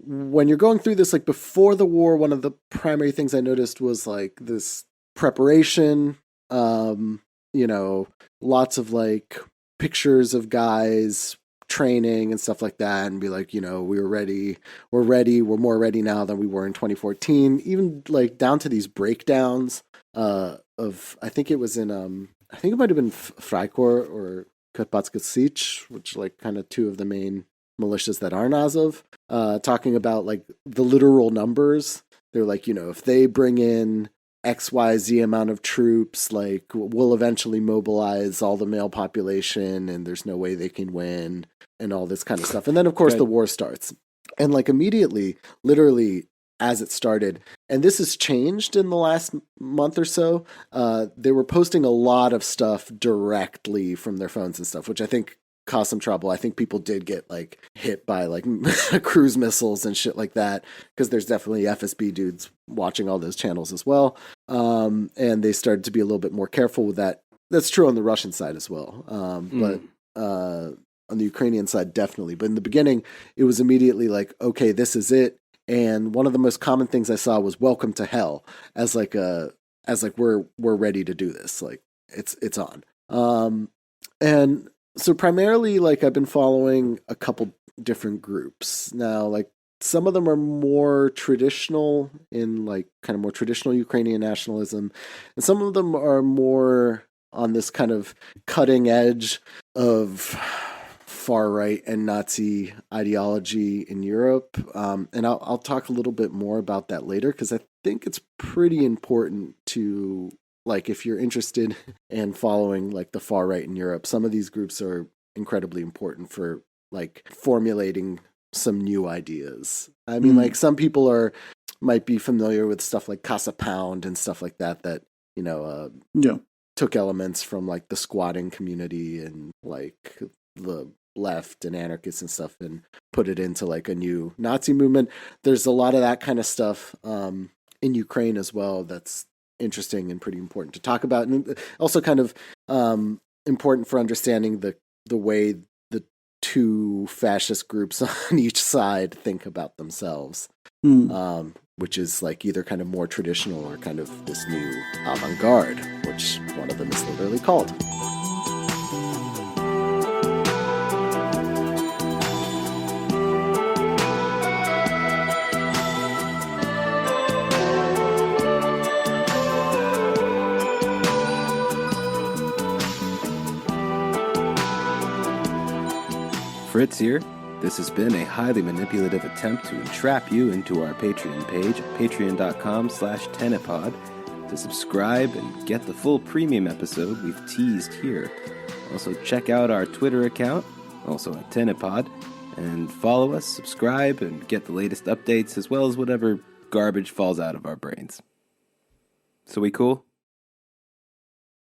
when you're going through this, like before the war, one of the primary things I noticed was like this preparation, um, you know, lots of like pictures of guys training and stuff like that, and be like, we were ready, we're more ready now than we were in 2014. Even like down to these breakdowns of, I think it was in, I think it might have been Freikorps or Karpatska Sich, which like kind of two of the main militias that aren't Azov, talking about like the literal numbers. They're like, if they bring in XYZ amount of troops, like we'll eventually mobilize all the male population and there's no way they can win and all this kind of stuff. And then of course the war starts. And like immediately, literally as it started, and this has changed in the last month or so, they were posting a lot of stuff directly from their phones and stuff, which I think caused some trouble. I think people did get like hit by like cruise missiles and shit like that, because there's definitely FSB dudes watching all those channels as well. And they started to be a little bit more careful with that. That's true on the Russian side as well. But on the Ukrainian side, definitely. But in the beginning, it was immediately like, okay, this is it. And one of the most common things I saw was "Welcome to Hell" as like we're ready to do this. Like it's on. And so primarily, like I've been following a couple different groups now. Like some of them are more traditional in like kind of more traditional Ukrainian nationalism, and some of them are more on this kind of cutting edge of far right and Nazi ideology in Europe. And I'll talk a little bit more about that later, because I think it's pretty important to, like, if you're interested in following like the far right in Europe, some of these groups are incredibly important for like formulating some new ideas. I mean, like some people might be familiar with stuff like Casa Pound and stuff like that, took elements from like the squatting community and like the left and anarchists and stuff and put it into like a new Nazi movement. There's a lot of that kind of stuff in Ukraine as well that's interesting and pretty important to talk about, and also kind of important for understanding the way the two fascist groups on each side think about themselves, which is like either kind of more traditional or kind of this new avant-garde, which one of them is literally called. Fritz here. This has been a highly manipulative attempt to entrap you into our Patreon page at patreon.com/tenepod to subscribe and get the full premium episode we've teased here. Also check out our Twitter account, also at Tenepod, and follow us, subscribe, and get the latest updates as well as whatever garbage falls out of our brains. So we cool?